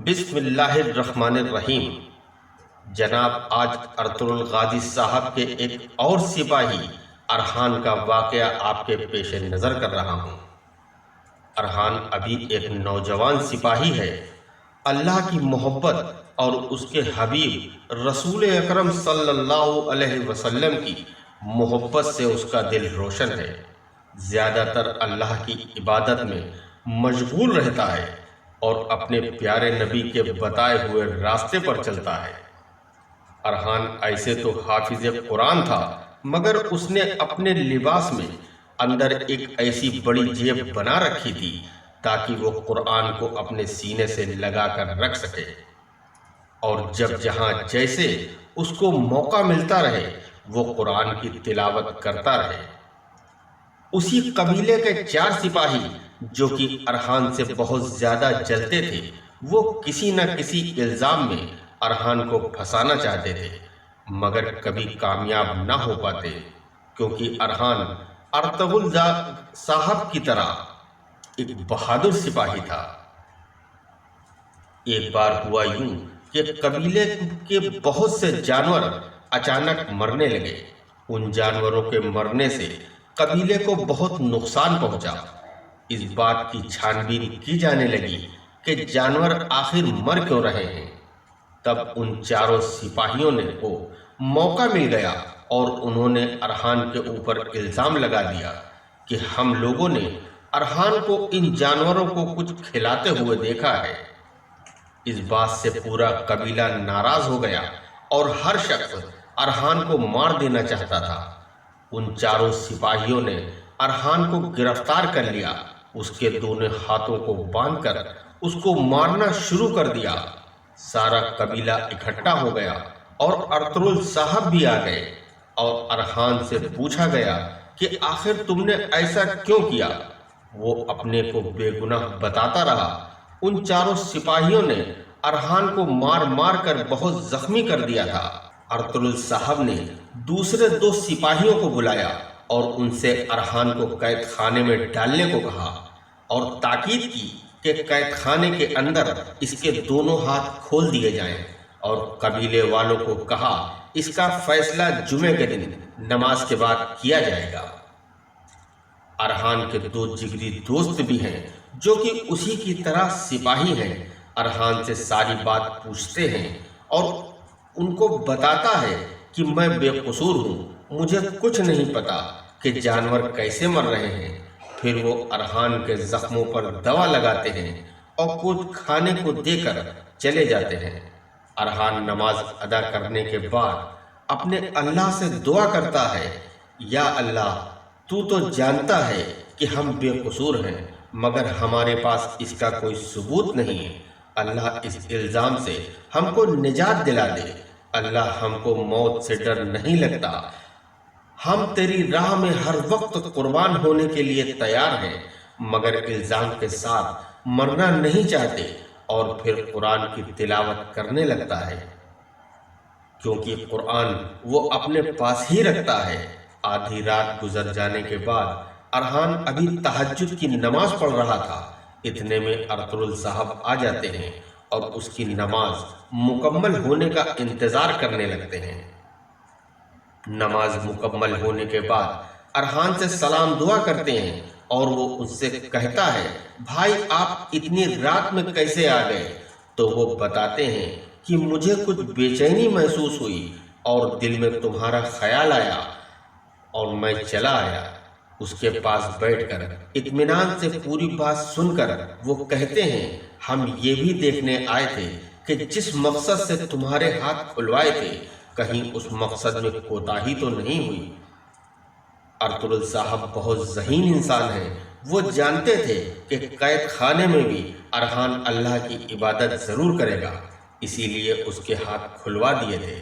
بسم اللہ الرحمن الرحیم۔ جناب، آج ارطغرل الغازی صاحب کے ایک اور سپاہی ارحان کا واقعہ آپ کے پیش نظر کر رہا ہوں۔ ارحان ابھی ایک نوجوان سپاہی ہے۔ اللہ کی محبت اور اس کے حبیب رسول اکرم صلی اللہ علیہ وسلم کی محبت سے اس کا دل روشن ہے۔ زیادہ تر اللہ کی عبادت میں مشغول رہتا ہے اور اپنے پیارے نبی کے بتائے ہوئے راستے پر چلتا ہے۔ ارحان ایسے تو حافظ قرآن تھا، مگر اس نے اپنے لباس میں اندر ایک ایسی بڑی جیب بنا رکھی تھی تاکہ وہ قرآن کو اپنے سینے سے لگا کر رکھ سکے، اور جب جہاں جیسے اس کو موقع ملتا رہے وہ قرآن کی تلاوت کرتا رہے۔ اسی قبیلے کے 4 سپاہی جو کہ ارحان سے بہت زیادہ جلتے تھے، وہ کسی نہ کسی الزام میں ارحان کو پھنسانا چاہتے تھے، مگر کبھی کامیاب نہ ہو پاتے، کیونکہ ارحان ارطغرل صاحب کی طرح ایک بہادر سپاہی تھا۔ ایک بار ہوا یوں کہ قبیلے کے بہت سے جانور اچانک مرنے لگے۔ ان جانوروں کے مرنے سے قبیلے کو بہت نقصان پہنچا۔ اس بات کی چھان بین کی جانے لگی کہ جانور آخر مر کیوں رہے ہیں۔ تب ان 4 سپاہیوں کو موقع مل گیا اور انہوں نے ارحان کے اوپر الزام لگا دیا کہ ہم لوگوں نے ارحان کو ان جانوروں کو کچھ کھلاتے ہوئے دیکھا ہے۔ اس بات سے پورا قبیلہ ناراض ہو گیا اور ہر شخص ارحان کو مار دینا چاہتا تھا۔ ان 4 سپاہیوں نے ارحان کو گرفتار کر لیا، اس کے دونوں ہاتھوں کو باندھ کر اس کو مارنا شروع کر دیا۔ سارا قبیلہ اکٹھا ہو گیا اور ارطغرل صاحب بھی آ گئے، اور ارحان سے پوچھا گیا کہ آخر تم نے ایسا کیوں کیا؟ وہ اپنے کو بے گناہ بتاتا رہا۔ ان 4 سپاہیوں نے ارحان کو مار مار کر بہت زخمی کر دیا تھا۔ ارطغرل صاحب نے دوسرے 2 سپاہیوں کو بلایا اور ان سے ارحان کو قید خانے میں ڈالنے کو کہا، اور تاکید کی کہ قید خانے کے اندر اس کے دونوں ہاتھ کھول دیے جائیں، اور قبیلے والوں کو کہا اس کا فیصلہ جمعے کے دن نماز کے بعد کیا جائے گا۔ ارحان کے 2 جگری دوست بھی ہیں جو کہ اسی کی طرح سپاہی ہیں۔ ارحان سے ساری بات پوچھتے ہیں اور ان کو بتاتا ہے کہ میں بے قصور ہوں، مجھے کچھ نہیں پتا کہ جانور کیسے مر رہے ہیں۔ پھر وہ ارحان کے زخموں پر دوا لگاتے ہیں اور کچھ کھانے کو دے کر چلے جاتے ہیں۔ ارحان نماز ادا کرنے کے بعد اپنے اللہ سے دعا کرتا ہے، یا اللہ، تو جانتا ہے کہ ہم بے قصور ہیں، مگر ہمارے پاس اس کا کوئی ثبوت نہیں ہے۔ اللہ اس الزام سے ہم کو نجات دلا دے۔ اللہ، ہم کو موت سے ڈر نہیں لگتا، ہم تیری راہ میں ہر وقت قربان ہونے کے لیے تیار ہیں، مگر الزام کے ساتھ مرنا نہیں چاہتے۔ اور پھر قرآن کی تلاوت کرنے لگتا ہے، کیونکہ قرآن وہ اپنے پاس ہی رکھتا ہے۔ آدھی رات گزر جانے کے بعد ارحان ابھی تہجد کی نماز پڑھ رہا تھا، اتنے میں ارطغرل صاحب آ جاتے ہیں اور اس کی نماز مکمل ہونے کا انتظار کرنے لگتے ہیں۔ نماز مکمل ہونے کے بعد ارحان سے سلام دعا کرتے ہیں اور وہ اس سے کہتا ہے، بھائی آپ اتنی رات میں کیسے آ گئے؟ تو وہ بتاتے ہیں کہ مجھے کچھ بے چینی محسوس ہوئی اور دل میں تمہارا خیال آیا اور میں چلا آیا۔ اس کے پاس بیٹھ کر اطمینان سے پوری بات سن کر وہ کہتے ہیں، ہم یہ بھی دیکھنے آئے تھے کہ جس مقصد سے تمہارے ہاتھ کھلوائے تھے کہیں اس مقصد میں کوتاہی تو نہیں ہوئی۔ ارطغرل صاحب بہت ذہین انسان ہیں، وہ جانتے تھے کہ قید خانے میں بھی ارحان اللہ کی عبادت ضرور کرے گا، اسی لیے اس کے ہاتھ کھلوا دیے تھے۔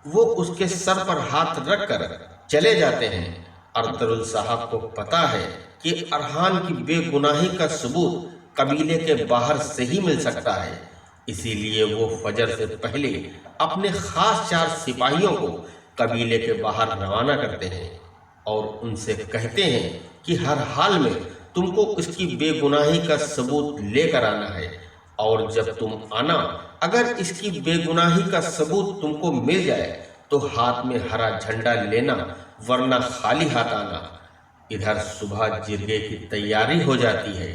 وہ اس کے سر پر ہاتھ رکھ کر چلے جاتے ہیں۔ ارطغرل صاحب کو پتا ہے کہ ارحان کی بے گناہی کا ثبوت قبیلے کے باہر سے ہی مل سکتا ہے، اسی لیے وہ فجر سے پہلے اپنے خاص 4 سپاہیوں کو قبیلے کے باہر روانہ کرتے ہیں اور ان سے کہتے ہیں کہ ہر حال میں تم کو اس کی بے گناہی کا ثبوت لے کر آنا ہے، اور جب تم آنا اگر اس کی بے گناہی کا ثبوت تم کو مل جائے تو ہاتھ میں ہرا جھنڈا لینا، ورنہ خالی ہاتھ آنا۔ ادھر صبح جرگے کی تیاری ہو جاتی ہے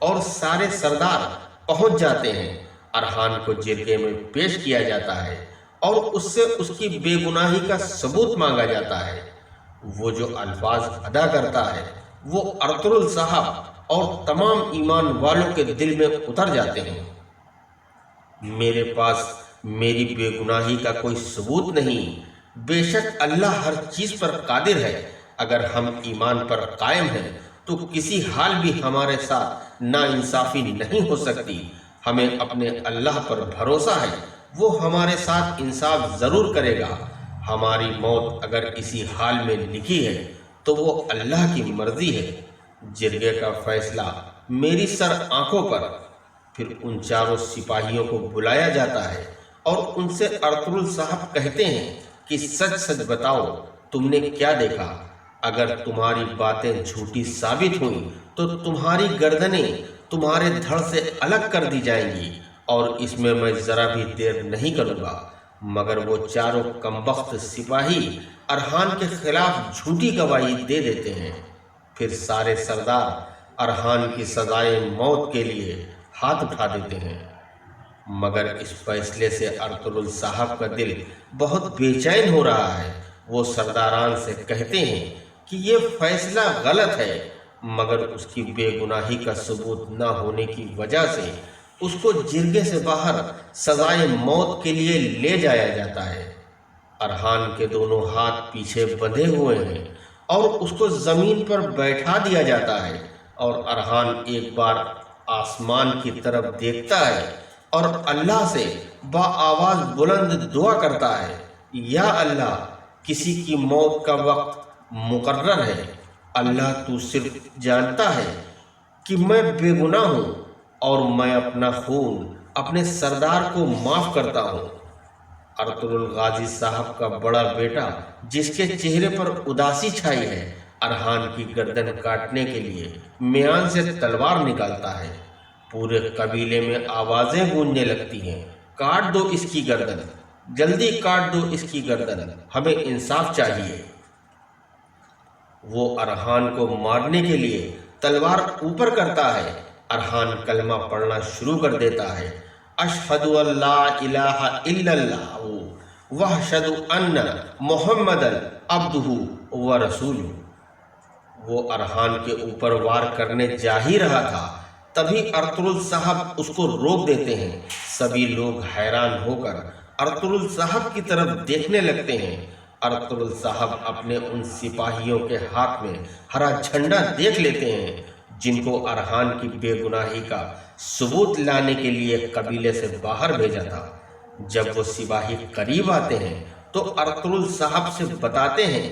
اور سارے سردار پہنچ جاتے ہیں۔ ارحان کو جرگے میں پیش کیا جاتا ہے اور اس سے اس کی بے گناہی کا ثبوت مانگا جاتا ہے۔ وہ جو الفاظ ادا کرتا ہے وہ ارطغرل صاحب اور تمام ایمان والوں کے دل میں اتر جاتے ہیں۔ میرے پاس میری بے گناہی کا کوئی ثبوت نہیں، بے شک اللہ ہر چیز پر قادر ہے۔ اگر ہم ایمان پر قائم ہیں تو کسی حال بھی ہمارے ساتھ ناانصافی نہیں ہو سکتی۔ ہمیں اپنے اللہ پر بھروسہ ہے، وہ ہمارے ساتھ انصاف ضرور کرے گا۔ ہماری موت اگر اسی حال میں لکھی ہے تو وہ اللہ کی مرضی ہے۔ جرگے کا فیصلہ میری سر آنکھوں پر۔ پھر ان چاروں سپاہیوں کو بلایا جاتا ہے اور ان سے ارطغرل صاحب کہتے ہیں کہ سچ سچ بتاؤ تم نے کیا دیکھا۔ اگر تمہاری باتیں جھوٹی ثابت ہوئیں تو تمہاری گردنیں تمہارے دھڑ سے الگ کر دی جائیں گی، اور اس میں ذرا بھی دیر نہیں کروں گا۔ مگر وہ چاروں کمبخت سپاہی ارحان کے خلاف جھوٹی گواہی دے دیتے ہیں۔ پھر سارے سردار ارحان کی سزائے موت کے لیے ہاتھ اٹھا دیتے ہیں۔ مگر اس فیصلے سے ارطغرل صاحب کا دل بہت بے چین ہو رہا ہے۔ وہ سرداران سے کہتے ہیں کہ یہ فیصلہ غلط ہے، مگر اس کی بے گناہی کا ثبوت نہ ہونے کی وجہ سے اس کو جرگے سے باہر سزائے موت کے لیے لے جایا جاتا ہے۔ ارحان کے دونوں ہاتھ پیچھے بندھے ہوئے ہیں اور اس کو زمین پر بیٹھا دیا جاتا ہے، اور ارحان ایک بار آسمان کی طرف دیکھتا ہے اور اللہ سے بآواز بلند دعا کرتا ہے، یا اللہ، کسی کی موت کا وقت مقرر ہے۔ اللہ تو صرف جانتا ہے کہ میں بے گناہ ہوں، اور میں اپنا خون اپنے سردار کو معاف کرتا ہوں۔ ارطغرل غازی صاحب کا بڑا بیٹا، جس کے چہرے پر اداسی چھائی ہے، ارحان کی گردن کاٹنے کے لیے میان سے تلوار نکالتا ہے۔ پورے قبیلے میں آوازیں گونجنے لگتی ہیں، کاٹ دو اس کی گردن، جلدی کاٹ دو اس کی گردن، ہمیں انصاف چاہیے۔ وہ ارحان کو مارنے کے لیے تلوار اوپر کرتا ہے۔ ارحان کلمہ پڑھنا شروع کر دیتا ہے، اشہد ان لا الہ الا اللہ واشہد ان محمدً عبدہ ورسولہ۔ وہ ارحان کے اوپر وار کرنے جا ہی رہا تھا، تبھی ارطغرل صاحب اس کو روک دیتے ہیں۔ سبھی لوگ حیران ہو کر ارطغرل صاحب کی طرف دیکھنے لگتے ہیں۔ ارطغرل صاحب اپنے ان سپاہیوں کے ہاتھ میں ہرا جھنڈا دیکھ لیتے ہیں جن کو ارحان کی بے گناہی کا ثبوت لانے کے لیے قبیلے سے باہر بھیجا تھا۔ جب وہ سپاہی قریب آتے ہیں تو ارطغرل صاحب سے بتاتے ہیں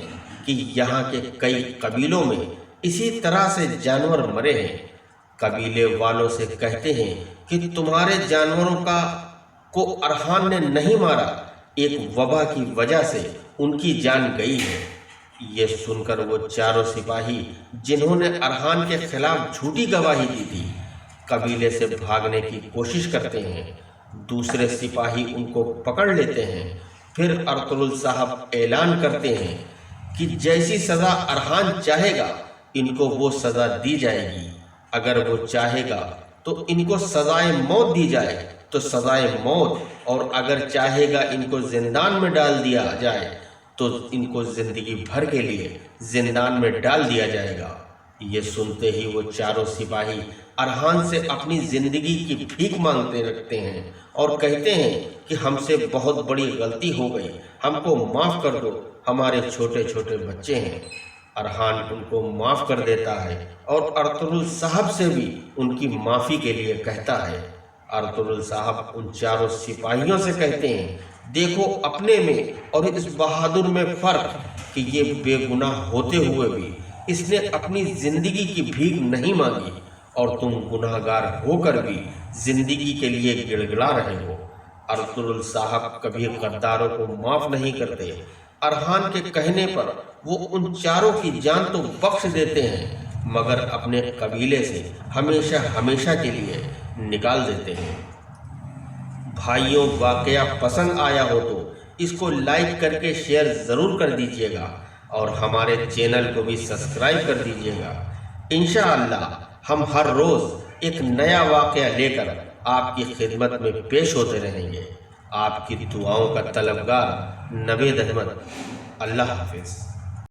کہ یہاں کے کئی قبیلوں میں اسی طرح سے جانور مرے ہیں۔ قبیلے والوں سے کہتے ہیں کہ تمہارے جانوروں کو ارحان نے نہیں مارا، ایک وبا کی وجہ سے ان کی جان گئی ہے۔ یہ سن کر وہ چاروں سپاہی جنہوں نے ارحان کے خلاف جھوٹی گواہی دی تھی، قبیلے سے بھاگنے کی کوشش کرتے ہیں۔ دوسرے سپاہی ان کو پکڑ لیتے ہیں۔ پھر ارطغرل صاحب اعلان کرتے ہیں کہ جیسی سزا ارحان چاہے گا ان کو وہ سزا دی جائے گی۔ اگر وہ چاہے گا تو ان کو سزائے موت دی جائے تو سزائے موت، اور اگر چاہے گا ان کو زندان میں ڈال دیا جائے تو ان کو زندگی بھر کے لیے زندان میں ڈال دیا جائے گا۔ یہ سنتے ہی وہ چاروں سپاہی ارحان سے اپنی زندگی کی بھیک مانگتے رکھتے ہیں اور کہتے ہیں کہ ہم سے بہت بڑی غلطی ہو گئی، ہم کو معاف کر دو، ہمارے چھوٹے چھوٹے بچے ہیں۔ ارحان ان کو معاف کر دیتا ہے اور ارطغرل صاحب سے بھی ان کی معافی کے لیے کہتا ہے۔ ارطغرل صاحب ان چاروں سپاہیوں سے کہتے ہیں، دیکھو اپنے میں اور اس بہادر میں فرق کہ یہ بے گناہ ہوتے ہوئے بھی اس نے اپنی زندگی کی بھیک نہیں مانگی، اور تم گناہ گار ہو کر بھی زندگی کے لیے گڑ گڑا رہے ہو۔ ارطغرل صاحب کبھی غداروں کو معاف نہیں کرتے۔ ارحان کے کہنے پر وہ ان چاروں کی جان تو بخش دیتے ہیں، مگر اپنے قبیلے سے ہمیشہ ہمیشہ کے لیے نکال دیتے ہیں۔ بھائیوں، واقعہ پسند آیا ہو تو اس کو لائک کر کے شیئر ضرور کر دیجیے گا اور ہمارے چینل کو بھی سبسکرائب کر دیجیے گا۔ انشاءاللہ ہم ہر روز ایک نیا واقعہ لے کر آپ کی خدمت میں پیش ہوتے رہیں گے۔ آپ کی دعاؤں کا طلبگار نوید احمد۔ اللہ حافظ۔